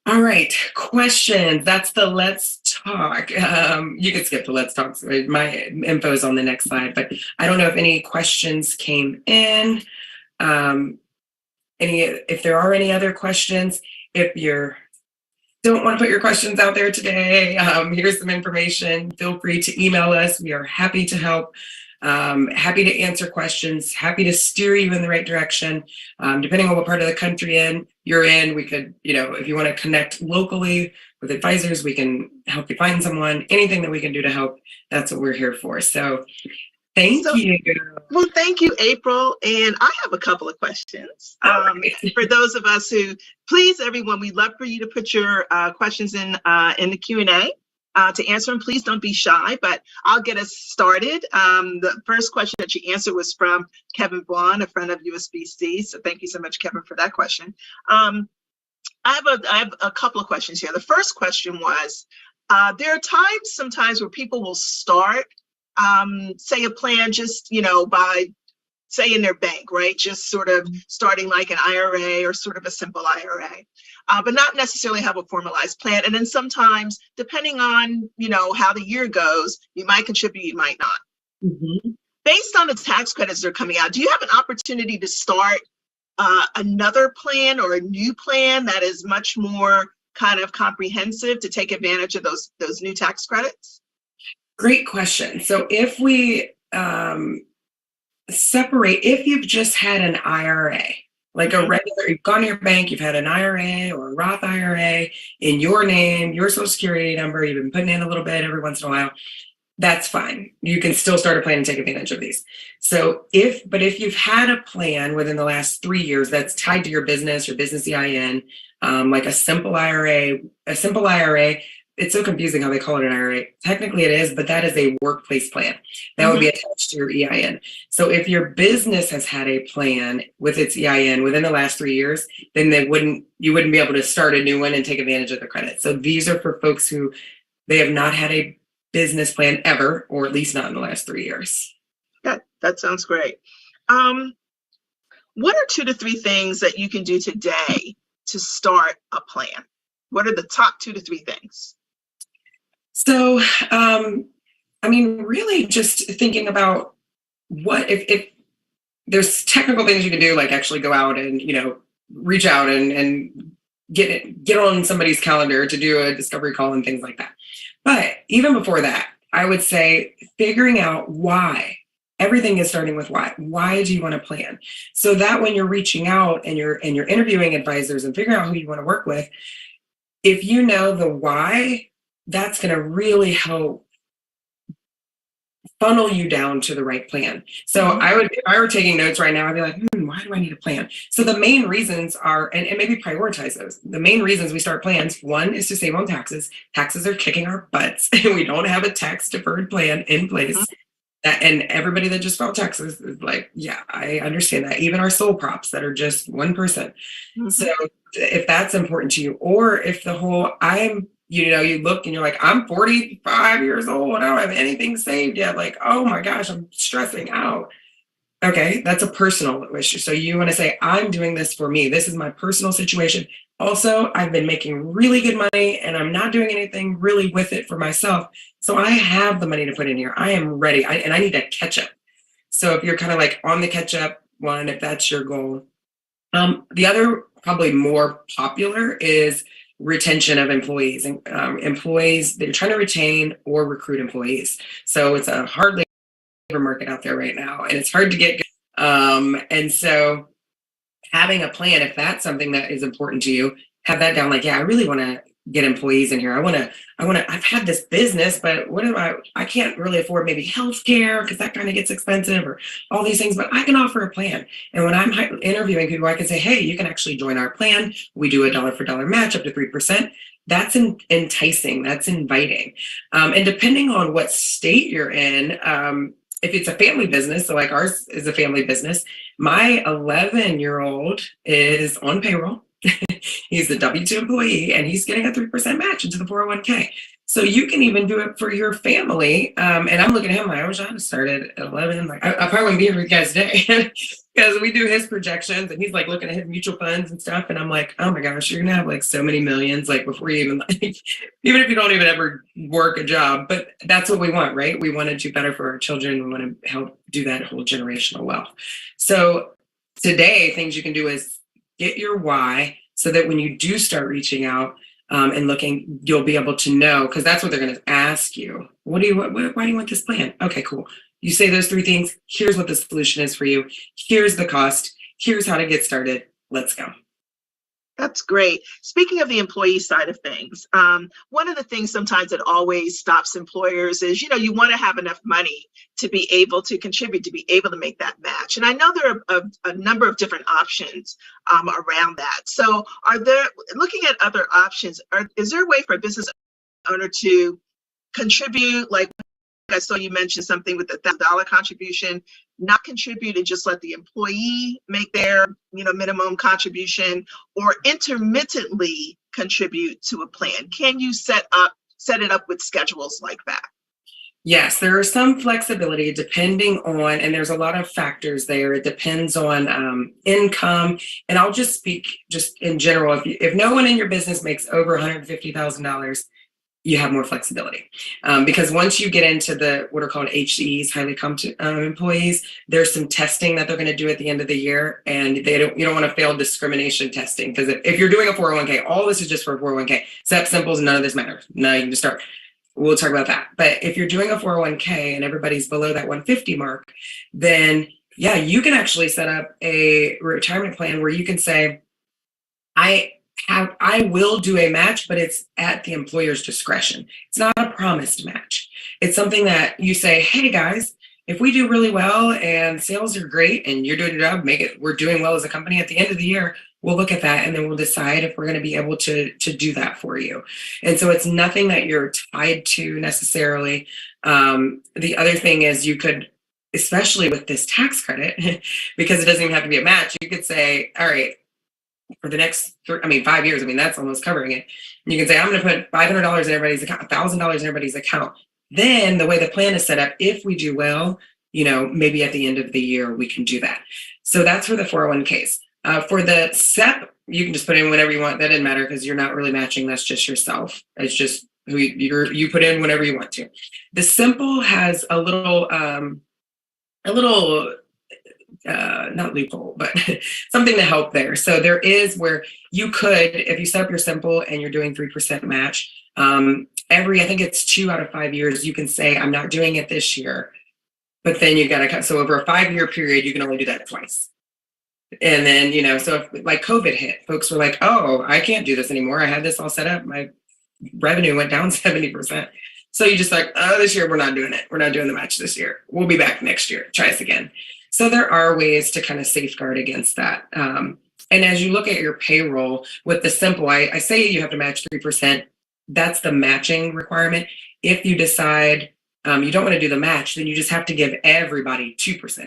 B: All right, questions. That's the Let's Talk. You can skip the Let's Talk. My info is on the next slide, but I don't know if any questions came in. If there are any other questions, if you don't want to put your questions out there today, here's some information. Feel free to email us. We are happy to help. Happy to answer questions, happy to steer you in the right direction. Depending on what part of the country you're in, we could, if you want to connect locally with advisors, we can help you find someone. Anything that we can do to help, that's what we're here for. So thank you.
A: Well, thank you, April. And I have a couple of questions. For those of us please, everyone, we'd love for you to put your questions in the Q&A. To answer them, please don't be shy, but I'll get us started. The first question that you answered was from Kevin Vaughn, a friend of USBC. So thank you so much, Kevin, for that question. I have a couple of questions here. The first question was, there are sometimes where people will start say a plan just, by say in their bank, right? Just sort of starting like an IRA or sort of a simple IRA, but not necessarily have a formalized plan. And then sometimes, depending on, how the year goes, you might contribute, you might not.
B: Mm-hmm.
A: Based on the tax credits that are coming out, do you have an opportunity to start another plan or a new plan that is much more kind of comprehensive to take advantage of those new tax credits?
B: Great question. So if we separate, if you've just had an IRA, like a regular, you've gone to your bank, you've had an IRA or a Roth IRA in your name, your social security number, you've been putting in a little bit every once in a while, that's fine. You can still start a plan and take advantage of these. So if you've had a plan within the last 3 years that's tied to your business EIN, like a simple IRA, it's so confusing how they call it an IRA. Technically it is, but that is a workplace plan. That would be attached to your EIN. So if your business has had a plan with its EIN within the last 3 years, then you wouldn't be able to start a new one and take advantage of the credit. So these are for folks who they have not had a business plan ever, or at least not in the last 3 years.
A: That sounds great. What are 2 to 3 things that you can do today to start a plan? What are the top 2 to 3 things?
B: So, really just thinking about what if there's technical things you can do, like actually go out and, reach out and get on somebody's calendar to do a discovery call and things like that. But even before that, I would say figuring out why. Everything is starting with why. Why do you want to plan? So that when you're reaching out and you're interviewing advisors and figuring out who you want to work with, if you know the why, that's going to really help funnel you down to the right plan. So if I were taking notes right now, I'd be like, why do I need a plan? So the main reasons are, and maybe prioritize those. The main reasons we start plans, one is to save on taxes. Taxes are kicking our butts. We don't have a tax deferred plan in place. And everybody that just filed taxes is like, yeah, I understand that. Even our sole props that are just one person. So if that's important to you, or if the whole you look and you're like, I'm 45 years old. I don't have anything saved yet. Like, oh my gosh, I'm stressing out. Okay, that's a personal issue. So you want to say, I'm doing this for me. This is my personal situation. Also, I've been making really good money and I'm not doing anything really with it for myself. So I have the money to put in here. I am ready. And I need to catch up. So if you're kind of like on the catch up one, if that's your goal. The other probably more popular is retention of employees, and employees they're trying to retain or recruit employees. So it's a hard labor market out there right now, and it's hard to get. And so having a plan, if that's something that is important to you, have that down. Like, yeah, I really want to get employees in here. I've had this business, but I can't really afford maybe healthcare because that kind of gets expensive or all these things, but I can offer a plan. And when I'm interviewing people, I can say, hey, you can actually join our plan. We do a dollar for dollar match up to 3%. That's enticing. That's inviting. And depending on what state you're in, if it's a family business, so like ours is a family business, my 11-year-old is on payroll. He's a W-2 employee and he's getting a 3% match into the 401k. So you can even do it for your family. And I'm looking at him like, I wish I had started at 11. Like, I probably wouldn't be here with you guys today because we do his projections and he's like looking at his mutual funds and stuff. And I'm like, oh my gosh, you're going to have like so many millions, like before you even, like, even if you don't even ever work a job. But that's what we want, right? We want to do better for our children. We want to help do that whole generational wealth. So today, things you can do is get your why so that when you do start reaching out and looking, you'll be able to know, because that's what they're going to ask you. Why do you want this plan? Okay, cool. You say those 3 things. Here's what the solution is for you. Here's the cost. Here's how to get started. Let's go.
A: That's great. Speaking of the employee side of things, one of the things sometimes that always stops employers is, you want to have enough money to be able to contribute, to be able to make that match. And I know there are a number of different options around that. So looking at other options, is there a way for a business owner to contribute? Like I saw you mentioned something with the $1,000 contribution, not contribute and just let the employee make their minimum contribution, or intermittently contribute to a plan. Can you set it up with schedules like that?
B: Yes, there is some flexibility depending on, and there's a lot of factors there. It depends on income. And I'll just speak just in general. If no one in your business makes over $150,000, you have more flexibility. Because once you get into the what are called HCEs, highly competent employees, there's some testing that they're going to do at the end of the year, and you don't want to fail discrimination testing, because if you're doing a 401k, all this is just for a 401k. Step simples, none of this matters. No, you can just start. We'll talk about that. But if you're doing a 401k and everybody's below that 150 mark, then yeah, you can actually set up a retirement plan where you can say, I will do a match, but it's at the employer's discretion. It's not a promised match. It's something that you say, hey guys, if we do really well and sales are great and you're doing your job, we're doing well as a company at the end of the year, we'll look at that and then we'll decide if we're going to be able to do that for you. And so it's nothing that you're tied to necessarily. The other thing is you could, especially with this tax credit, because it doesn't even have to be a match, you could say, all right, for the next 5 years, that's almost covering it. And you can say, I'm going to put $500 in everybody's account, $1,000 in everybody's account. Then the way the plan is set up, if we do well, maybe at the end of the year, we can do that. So that's for the 401ks. For the SEP, you can just put in whatever you want. That doesn't matter because you're not really matching. That's just yourself. It's just who you put in whenever you want to. The simple has a little not loophole, but something to help there. So there is where you could, if you set up your simple and you're doing 3% match, I think it's 2 out of 5 years, you can say, I'm not doing it this year, but then you got to cut. So over a 5-year period, you can only do that twice. And then, so if like COVID hit, folks were like, oh, I can't do this anymore. I had this all set up. My revenue went down 70%. So you just like, oh, this year we're not doing it. We're not doing the match this year. We'll be back next year. Try us again. So there are ways to kind of safeguard against that. And as you look at your payroll with the simple, I say you have to match 3%. That's the matching requirement. If you decide you don't want to do the match, then you just have to give everybody 2%.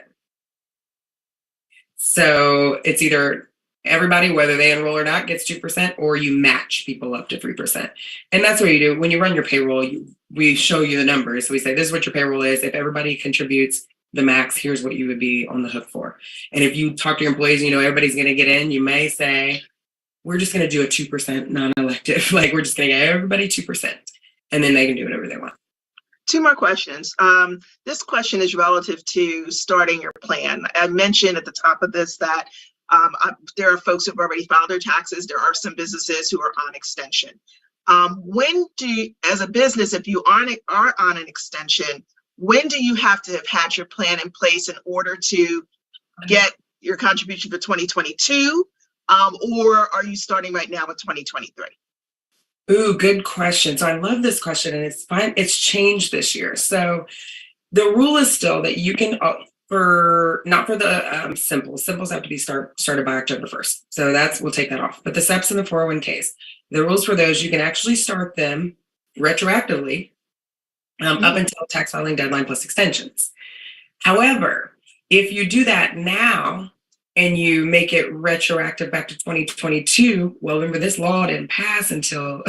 B: So it's either everybody, whether they enroll or not, gets 2%, or you match people up to 3%. And that's what you do. When you run your payroll, we show you the numbers. So we say, this is what your payroll is. If everybody contributes the max, here's what you would be on the hook for. And if you talk to your employees, everybody's going to get in, you may say, we're just going to do a 2% non-elective. Like we're just going to get everybody 2%, and then they can do whatever they want.
A: 2 more questions. This question is relative to starting your plan. I mentioned at the top of this that there are folks who've already filed their taxes. There are some businesses who are on extension. When do you, as a business, if you are on an extension, when do you have to have had your plan in place in order to get your contribution for 2022? Or are you starting right now with 2023?
B: Ooh, good question. So I love this question, and it's fine. It's changed this year. So the rule is still that you can, not for the simples have to be started by October 1st. So we'll take that off. But the SEPs and the 401ks, the rules for those, you can actually start them retroactively up until tax filing deadline plus extensions. However, if you do that now and you make it retroactive back to 2022, well, remember this law didn't pass until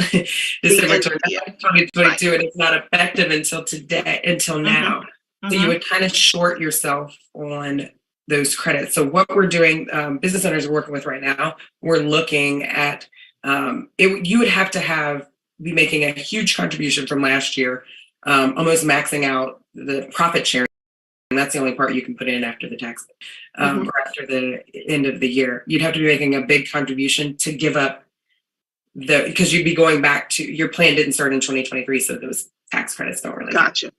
B: December 2022, and it's not effective until now. So you would kind of short yourself on those credits. So what we're doing, business owners are working with right now, we're looking at you would have to be making a huge contribution from last year, almost maxing out the profit sharing. And that's the only part you can put in after the tax, or after the end of the year. You'd have to be making a big contribution to give up because you'd be going back to, your plan didn't start in 2023, so those tax credits don't really
A: Gotcha.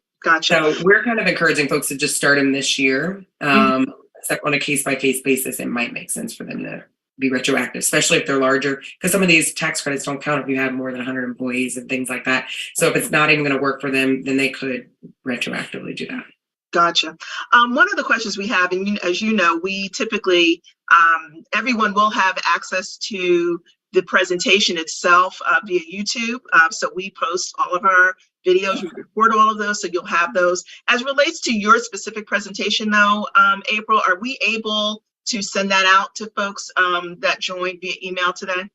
B: So we're kind of encouraging folks to just start them this year. Except on a case-by-case basis, it might make sense for them to be retroactive, especially if they're larger, because some of these tax credits don't count if you have more than 100 employees and things like that. So if it's not even going to work for them, then they could retroactively do that.
A: Gotcha. One of the questions we have, and as you know, we typically, everyone will have access to the presentation itself via YouTube. So we post all of our videos, we record all of those, so you'll have those. As it relates to your specific presentation though, April, are we able to send that out to folks that joined via email today?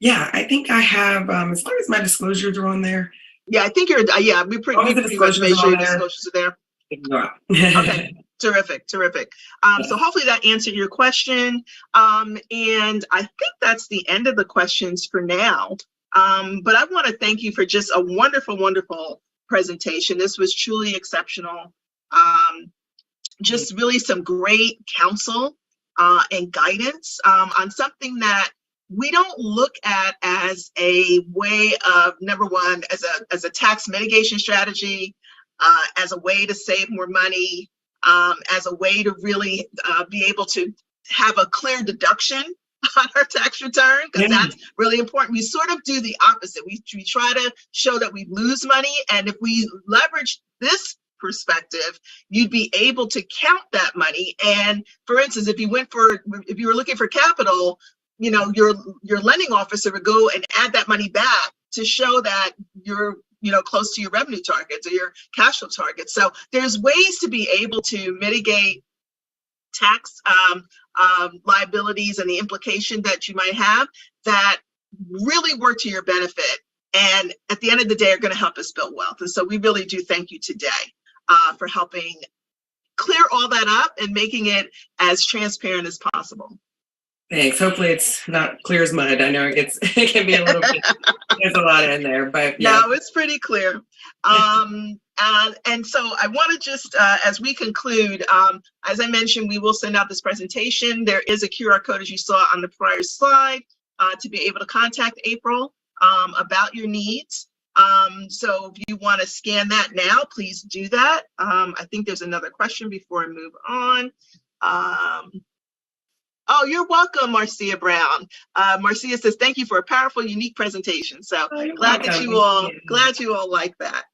B: Yeah, I think I have, as long as my disclosures are on there,
A: Yeah, I think you're, we
B: All
A: we
B: the
A: pretty much
B: disclosures
A: made
B: are
A: sure
B: on
A: your
B: there.
A: disclosures are there.
B: It can go out.
A: Okay, terrific, terrific. So hopefully that answered your question. And I think that's the end of the questions for now. But I want to thank you for just a wonderful, wonderful presentation. This was truly exceptional. Just really some great counsel and guidance on something that we don't look at as a way of, number one, as a tax mitigation strategy, as a way to save more money, as a way to really be able to have a clear deduction on our tax return, because that's really important. We sort of do the opposite. We try to show that we lose money, and if we leverage this perspective, you'd be able to count that money. And for instance, if you were looking for capital, your lending officer would go and add that money back to show that you're close to your revenue targets or your cash flow targets. So there's ways to be able to mitigate tax liabilities and the implication that you might have that really work to your benefit, and at the end of the day are going to help us build wealth. And so we really do thank you today for helping clear all that up and making it as transparent as possible.
B: Thanks. Hopefully it's not clear as mud. I know it can be a little bit, there's a lot in there, but yeah.
A: No, it's pretty clear. And so I want to just, as we conclude, as I mentioned, we will send out this presentation. There is a QR code, as you saw on the prior slide, to be able to contact April about your needs. So if you want to scan that now, please do that. I think there's another question before I move on. Oh, you're welcome, Marcia Brown. Marcia says, thank you for a powerful, unique presentation. So glad you all like that.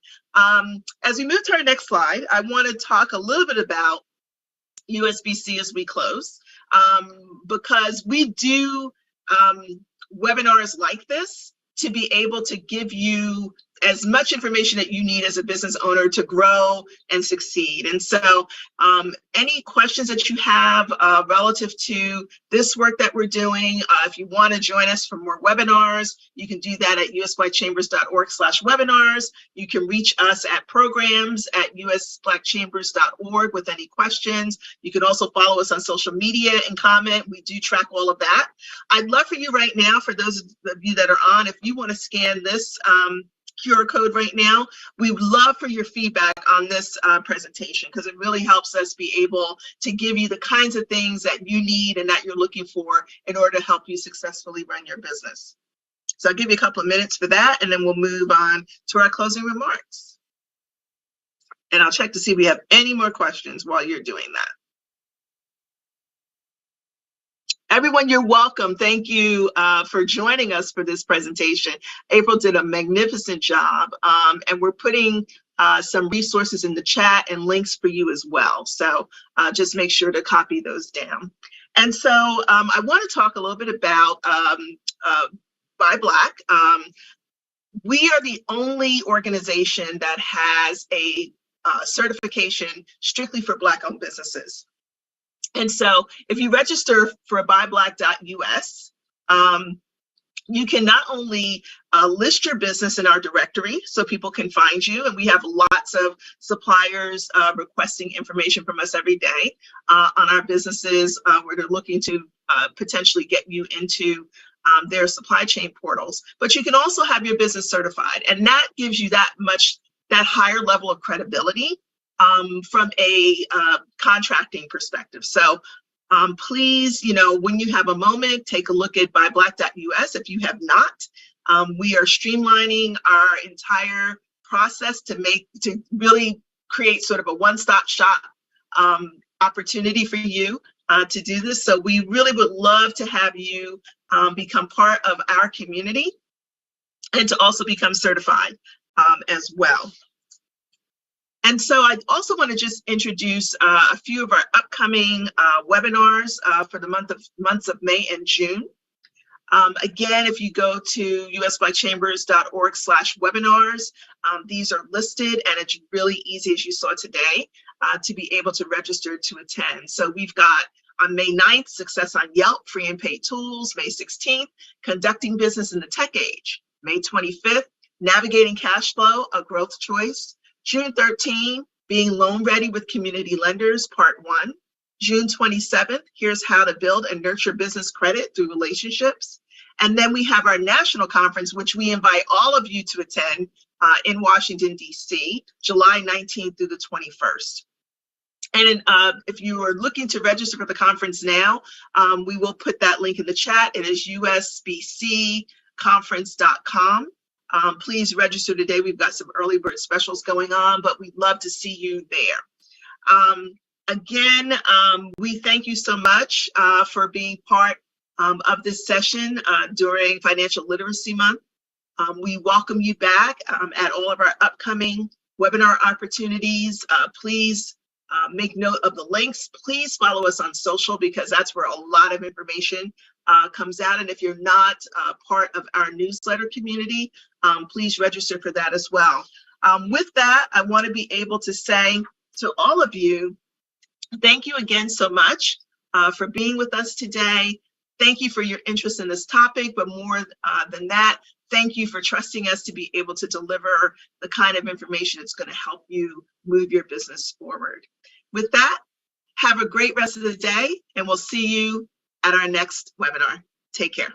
A: As we move to our next slide, I want to talk a little bit about USBC as we close, because we do webinars like this to be able to give you as much information that you need as a business owner to grow and succeed. And so any questions that you have relative to this work that we're doing, if you want to join us for more webinars, you can do that at usblackchambers.org/webinars. You can reach us at programs@usblackchambers.org with any questions. You can also follow us on social media and comment. We do track all of that. I'd love for you right now, for those of you that are on, if you want to scan this QR code right now, we would love for your feedback on this presentation, because it really helps us be able to give you the kinds of things that you need and that you're looking for in order to help you successfully run your business. So I'll give you a couple of minutes for that, and then we'll move on to our closing remarks. And I'll check to see if we have any more questions while you're doing that. Everyone, you're welcome. Thank you for joining us for this presentation. April did a magnificent job, and we're putting some resources in the chat and links for you as well. So just make sure to copy those down. And so I want to talk a little bit about Buy Black. We are the only organization that has a certification strictly for Black-owned businesses. And so if you register for buyblack.us, you can not only list your business in our directory so people can find you, and we have lots of suppliers requesting information from us every day on our businesses where they're looking to potentially get you into their supply chain portals. But you can also have your business certified, and that gives you that higher level of credibility from a contracting perspective. So please, when you have a moment, take a look at buyblack.us if you have not. We are streamlining our entire process to really create sort of a one-stop shop opportunity for you to do this. So we really would love to have you become part of our community and to also become certified as well. And so I also want to just introduce a few of our upcoming webinars for the months of May and June. Again, if you go to usblackchambers.org/webinars, these are listed, and it's really easy, as you saw today, to be able to register to attend. So we've got on May 9th, Success on Yelp, free and paid tools. May 16th, Conducting Business in the Tech Age. May 25th, Navigating Cash Flow, a Growth Choice. June 13, Being Loan Ready with Community Lenders, Part 1. June 27th, Here's How to Build and Nurture Business Credit Through Relationships. And then we have our national conference, which we invite all of you to attend in Washington, D.C., July 19th through the 21st. And if you are looking to register for the conference now, we will put that link in the chat. It is usbcconference.com. Please register today. We've got some early bird specials going on, but we'd love to see you there. Again, we thank you so much for being part of this session during Financial Literacy Month. We welcome you back at all of our upcoming webinar opportunities. Please make note of the links. Please follow us on social, because that's where a lot of information comes out. And if you're not part of our newsletter community, please register for that as well. With that, I want to be able to say to all of you, thank you again so much for being with us today. Thank you for your interest in this topic, but more than that, thank you for trusting us to be able to deliver the kind of information that's going to help you move your business forward. With that, have a great rest of the day, and we'll see you at our next webinar. Take care.